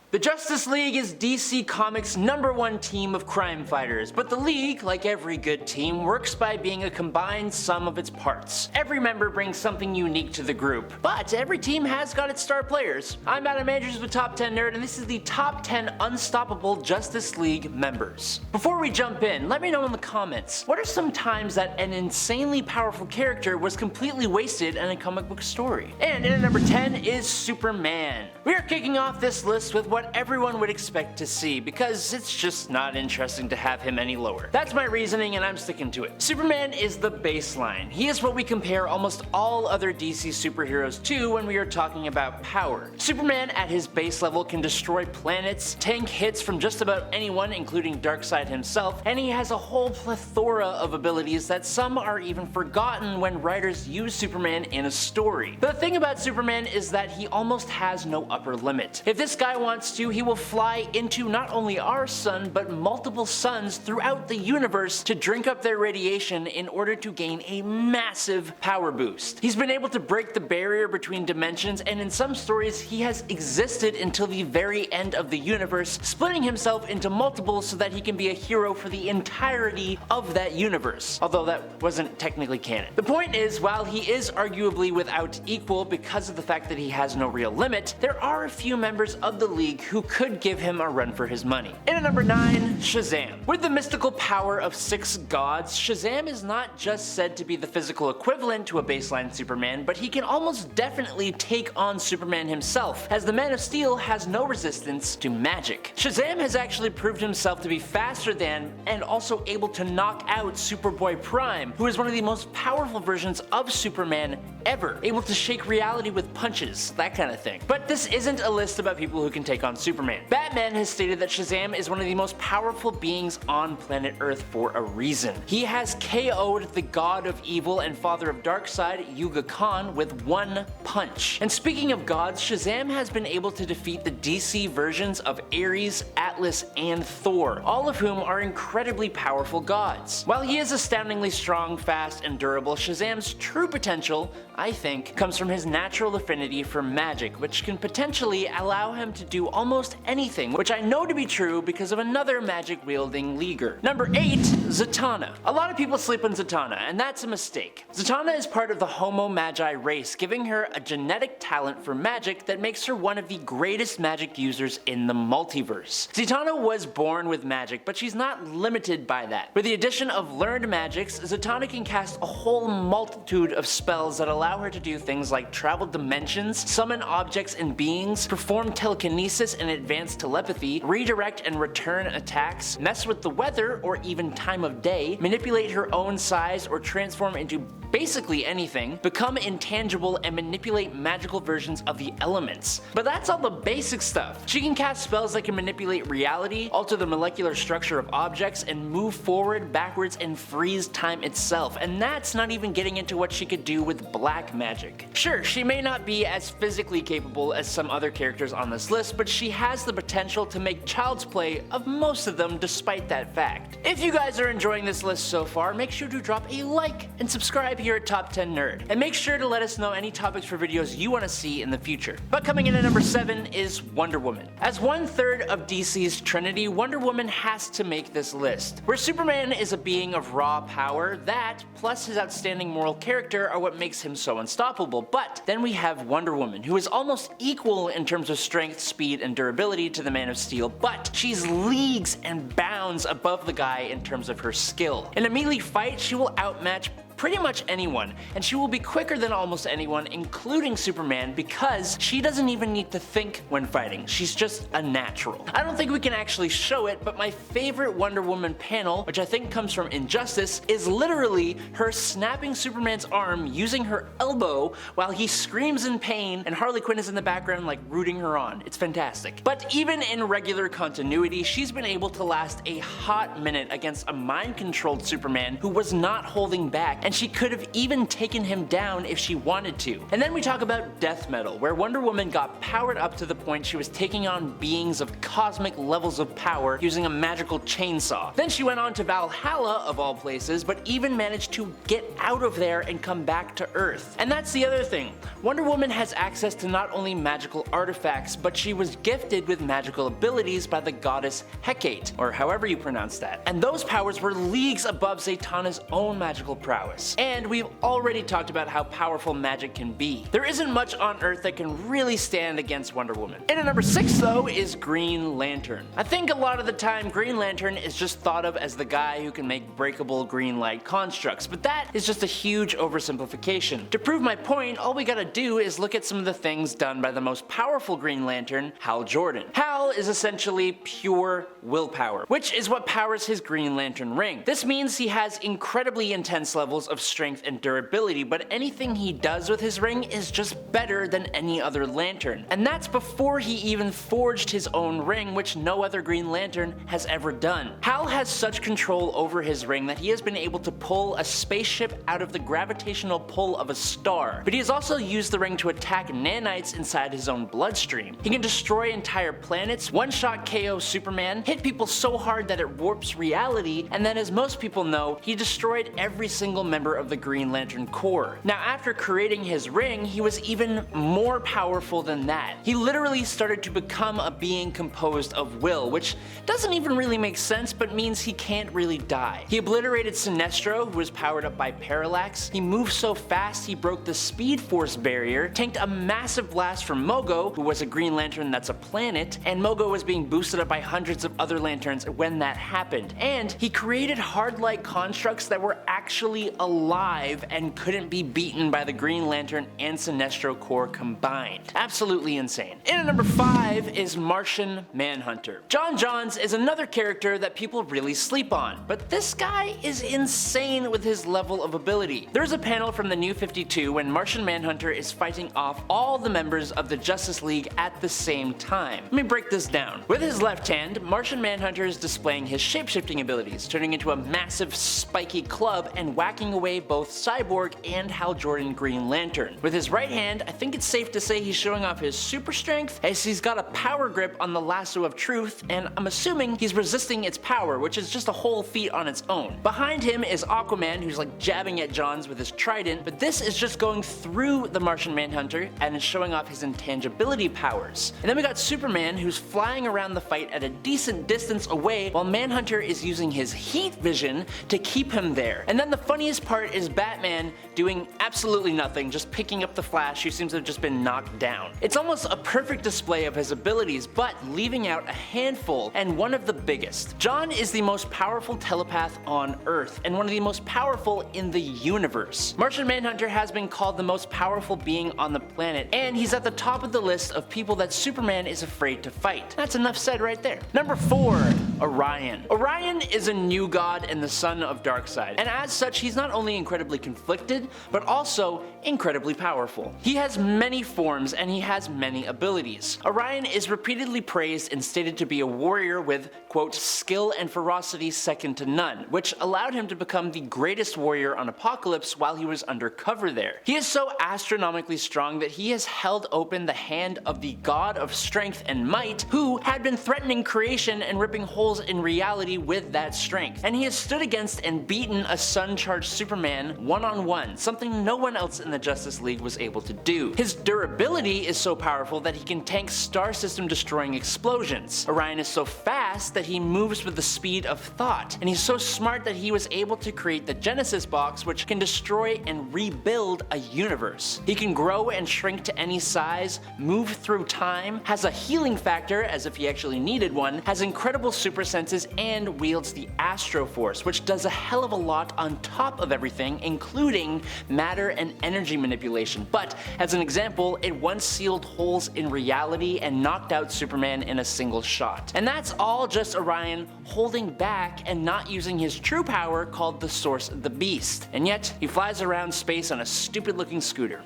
The Justice League is DC Comics' #1 team of crime fighters, but the League, like every good team, works by being a combined sum of its parts. Every member brings something unique to the group, but every team has got its star players. I'm Adam Andrews with Top 10 Nerd, and this is the Top 10 Unstoppable Justice League members. Before we jump in, let me know in the comments, what are some times that an insanely powerful character was completely wasted in a comic book story? And in at number 10 is Superman. We are kicking off this list with what everyone would expect to see, because it's just not interesting to have him any lower. That's my reasoning and I'm sticking to it. Superman is the baseline. He is what we compare almost all other DC superheroes to when we are talking about power. Superman at his base level can destroy planets, tank hits from just about anyone including Darkseid himself, and he has a whole plethora of abilities that some are even forgotten when writers use Superman in a story. But the thing about Superman is that he almost has no upper limit. If this guy wants to, he will fly into not only our sun, but multiple suns throughout the universe to drink up their radiation in order to gain a massive power boost. He's been able to break the barrier between dimensions, and in some stories he has existed until the very end of the universe, splitting himself into multiples so that he can be a hero for the entirety of that universe, although that wasn't technically canon. The point is, while he is arguably without equal because of the fact that he has no real limit, there are a few members of the League who could give him a run for his money. In at number 9, Shazam. With the mystical power of 6 gods, Shazam is not just said to be the physical equivalent to a baseline Superman, but he can almost definitely take on Superman himself, as the Man of Steel has no resistance to magic. Shazam has actually proved himself to be faster than and also able to knock out Superboy Prime, who is one of the most powerful versions of Superman ever, able to shake reality with punches, that kind of thing. But this isn't a list about people who can take on Superman. Batman has stated that Shazam is one of the most powerful beings on planet Earth for a reason. He has KO'd the god of evil and father of Darkseid, Yuga Khan, with one punch. And speaking of gods, Shazam has been able to defeat the DC versions of Ares, Atlas, and Thor, all of whom are incredibly powerful gods. While he is astoundingly strong, fast, and durable, Shazam's true potential, I think, comes from his natural affinity for magic, which can potentially allow him to do almost anything, which I know to be true because of another magic-wielding leaguer. Number 8, Zatanna. A lot of people sleep on Zatanna, and that's a mistake. Zatanna is part of the Homo Magi race, giving her a genetic talent for magic that makes her one of the greatest magic users in the multiverse. Zatanna was born with magic, but she's not limited by that. With the addition of learned magics, Zatanna can cast a whole multitude of spells that allow her to do things like travel dimensions, summon objects and beings, perform telekinesis and advanced telepathy, redirect and return attacks, mess with the weather or even time of day, manipulate her own size or transform into basically anything, become intangible, and manipulate magical versions of the elements. But that's all the basic stuff. She can cast spells that can manipulate reality, alter the molecular structure of objects, and move forward, backwards, and freeze time itself. And that's not even getting into what she could do with black magic. Sure, she may not be as physically capable as some other characters on this list, but she has the potential to make child's play of most of them despite that fact. If you guys are enjoying this list so far, make sure to drop a like and subscribe here at Top 10 Nerd, and make sure to let us know any topics for videos you want to see in the future. But coming in at number 7 is Wonder Woman. As 1/3 of DC's Trinity, Wonder Woman has to make this list. Where Superman is a being of raw power, that, plus his outstanding moral character, are what makes him so unstoppable. But then we have Wonder Woman, who is almost equal in terms of strength, speed, and durability to the Man of Steel, but she's leagues and bounds above the guy in terms of her skill. In a melee fight, she will outmatch pretty much anyone, and she will be quicker than almost anyone, including Superman, because she doesn't even need to think when fighting. She's just a natural. I don't think we can actually show it, but my favorite Wonder Woman panel, which I think comes from Injustice, is literally her snapping Superman's arm using her elbow while he screams in pain, and Harley Quinn is in the background like rooting her on. It's fantastic. But even in regular continuity, she's been able to last a hot minute against a mind-controlled Superman who was not holding back, and she could have even taken him down if she wanted to. And then we talk about death metal, where Wonder Woman got powered up to the point she was taking on beings of cosmic levels of power using a magical chainsaw. Then she went on to Valhalla, of all places, but even managed to get out of there and come back to Earth. And that's the other thing. Wonder Woman has access to not only magical artifacts, but she was gifted with magical abilities by the goddess Hecate, or however you pronounce that. And those powers were leagues above Zatanna's own magical prowess. And we've already talked about how powerful magic can be. There isn't much on Earth that can really stand against Wonder Woman. And at number 6 though is Green Lantern. I think a lot of the time Green Lantern is just thought of as the guy who can make breakable green light constructs, but that is just a huge oversimplification. To prove my point, all we gotta do is look at some of the things done by the most powerful Green Lantern, Hal Jordan. Hal is essentially pure willpower, which is what powers his Green Lantern ring. This means he has incredibly intense levels of strength and durability, but anything he does with his ring is just better than any other lantern. And that's before he even forged his own ring, which no other Green Lantern has ever done. Hal has such control over his ring that he has been able to pull a spaceship out of the gravitational pull of a star, but he has also used the ring to attack nanites inside his own bloodstream. He can destroy entire planets, one-shot KO Superman, hit people so hard that it warps reality, and then as most people know, he destroyed every single member of the Green Lantern Corps. Now after creating his ring, he was even more powerful than that. He literally started to become a being composed of will, which doesn't even really make sense, but means he can't really die. He obliterated Sinestro, who was powered up by Parallax. He moved so fast he broke the Speed Force barrier, tanked a massive blast from Mogo, who was a Green Lantern that's a planet, and Mogo was being boosted up by hundreds of other lanterns when that happened. And he created hard light constructs that were actually alive and couldn't be beaten by the Green Lantern and Sinestro Corps combined. Absolutely insane. And at number 5 is Martian Manhunter. John Johns is another character that people really sleep on, but this guy is insane with his level of ability. There's a panel from the New 52 when Martian Manhunter is fighting off all the members of the Justice League at the same time. Let me break this down. With his left hand, Martian Manhunter is displaying his shapeshifting abilities, turning into a massive spiky club and whacking away both Cyborg and Hal Jordan Green Lantern. With his right hand, I think it's safe to say he's showing off his super strength, as he's got a power grip on the lasso of truth, and I'm assuming he's resisting its power, which is just a whole feat on its own. Behind him is Aquaman, who's like jabbing at Johns with his trident, but this is just going through the Martian Manhunter and is showing off his intangibility powers. And then we got Superman, who's flying around the fight at a decent distance away, while Manhunter is using his heat vision to keep him there. And then the funniest part is Batman doing absolutely nothing, just picking up the Flash, who seems to have just been knocked down. It's almost a perfect display of his abilities, but leaving out a handful, and one of the biggest. John is the most powerful telepath on Earth, and one of the most powerful in the universe. Martian Manhunter has been called the most powerful being on the planet, and he's at the top of the list of people that Superman is afraid to fight. That's enough said right there. Number 4, Orion. Orion is a new god and the son of Darkseid, and as such he's not only incredibly conflicted, but also incredibly powerful. He has many forms and he has many abilities. Orion is repeatedly praised and stated to be a warrior with, quote, skill and ferocity second to none, which allowed him to become the greatest warrior on Apokolips while he was undercover there. He is so astronomically strong that he has held open the hand of the god of strength and might, who had been threatening creation and ripping holes in reality with that strength. And he has stood against and beaten a sun-charged Superman one-on-one, something no one else in the Justice League was able to do. His durability is so powerful that he can tank star system destroying explosions. Orion is so fast that he moves with the speed of thought, and he's so smart that he was able to create the Genesis box, which can destroy and rebuild a universe. He can grow and shrink to any size, move through time, has a healing factor as if he actually needed one, has incredible super senses, and wields the Astro Force, which does a hell of a lot on top of everything, including matter and energy manipulation. But as an example, it once sealed holes in reality and knocked out Superman in a single shot. And that's all just Orion holding back and not using his true power called the Source of the Beast. And yet, he flies around space on a stupid looking scooter.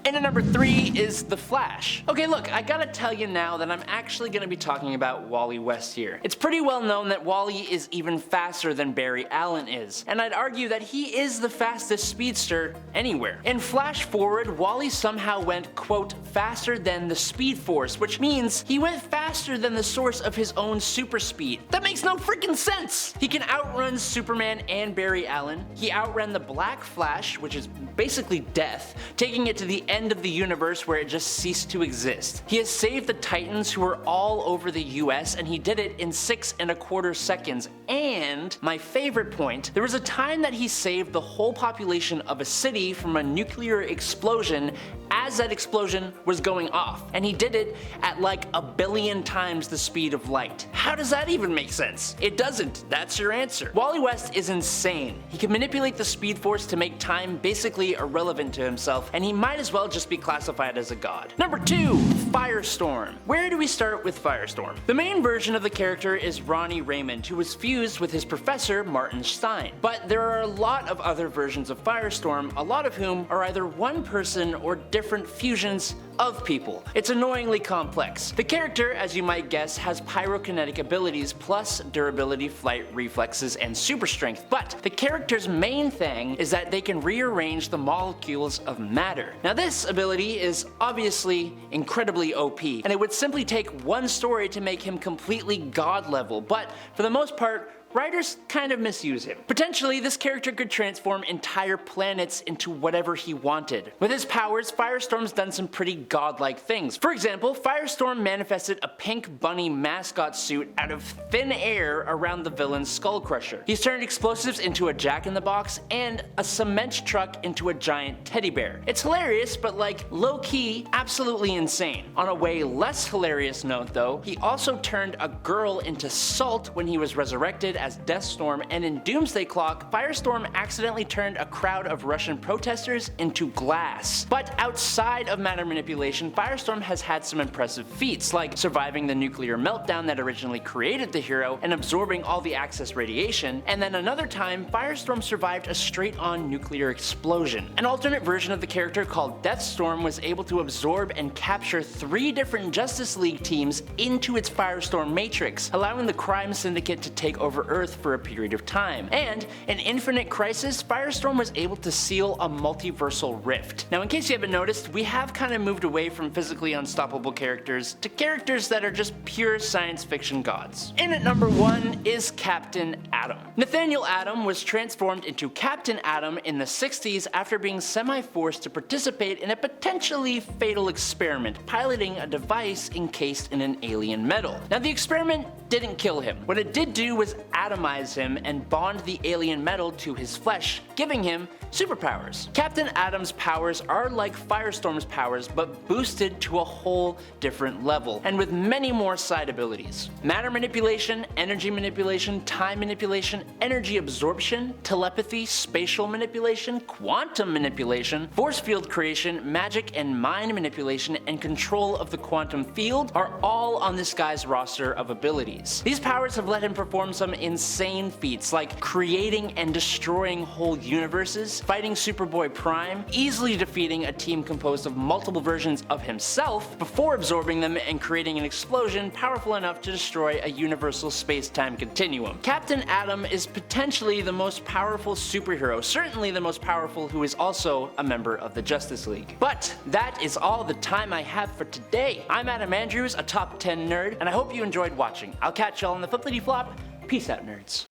And at number 3 is the Flash. Okay, look, I gotta tell you now that I'm actually gonna be talking about Wally West here. It's pretty well known that Wally is even faster than Barry Allen is, and I'd argue that he is the fastest speedster anywhere. In Flash Forward, Wally somehow went, quote, faster than the Speed Force, which means he went faster than the source of his own super speed. That makes no freaking sense! He can outrun Superman and Barry Allen. He outran the Black Flash, which is basically death, taking it to the end of the universe where it just ceased to exist. He has saved the Titans, who are all over the US, and he did it in 6.25 seconds. And my favorite point, there was a time that he saved the whole population of a city from a nuclear explosion as that explosion was going off, and he did it at like 1 billion times the speed of light. How does that even make sense? It doesn't. That's your answer. Wally West is insane. He can manipulate the Speed Force to make time basically irrelevant to himself, and he might as well just be classified as a god. Number 2, Firestorm. Where do we start with Firestorm? The main version of the character is Ronnie Raymond, who was fused with his professor Martin Stein. But there are a lot of other versions of Firestorm, a lot of whom are either one person or different fusions of people. It's annoyingly complex. The character, as you might guess, has pyrokinetic abilities plus durability, flight, reflexes, and super strength, but the character's main thing is that they can rearrange the molecules of matter. Now this ability is obviously incredibly OP, and it would simply take one story to make him completely god level, but for the most part, writers kind of misuse him. Potentially, this character could transform entire planets into whatever he wanted. With his powers, Firestorm's done some pretty godlike things. For example, Firestorm manifested a pink bunny mascot suit out of thin air around the villain's Skull Crusher. He's turned explosives into a jack-in-the-box and a cement truck into a giant teddy bear. It's hilarious, but like low-key, absolutely insane. On a way less hilarious note though, he also turned a girl into salt when he was resurrected as Deathstorm, and in Doomsday Clock, Firestorm accidentally turned a crowd of Russian protesters into glass. But outside of matter manipulation, Firestorm has had some impressive feats, like surviving the nuclear meltdown that originally created the hero and absorbing all the excess radiation, and then another time, Firestorm survived a straight-on nuclear explosion. An alternate version of the character called Deathstorm was able to absorb and capture 3 different Justice League teams into its Firestorm matrix, allowing the crime syndicate to take over Earth for a period of time. And in Infinite Crisis, Firestorm was able to seal a multiversal rift. Now in case you haven't noticed, we have kind of moved away from physically unstoppable characters to characters that are just pure science fiction gods. And at number 1 is Captain Atom. Nathaniel Atom was transformed into Captain Atom in the 60s after being semi-forced to participate in a potentially fatal experiment, piloting a device encased in an alien metal. Now the experiment didn't kill him. What it did do was atomize him and bond the alien metal to his flesh, giving him superpowers. Captain Atom's powers are like Firestorm's powers, but boosted to a whole different level, and with many more side abilities. Matter manipulation, energy manipulation, time manipulation, energy absorption, telepathy, spatial manipulation, quantum manipulation, force field creation, magic and mind manipulation, and control of the quantum field are all on this guy's roster of abilities. These powers have let him perform some insane feats like creating and destroying whole universes, fighting Superboy Prime, easily defeating a team composed of multiple versions of himself before absorbing them and creating an explosion powerful enough to destroy a universal space-time continuum. Captain Atom is potentially the most powerful superhero, certainly the most powerful who is also a member of the Justice League. But that is all the time I have for today. I'm Adam Andrews, a top 10 nerd, and I hope you enjoyed watching. I'll catch y'all on the flippity flop. Peace out, nerds.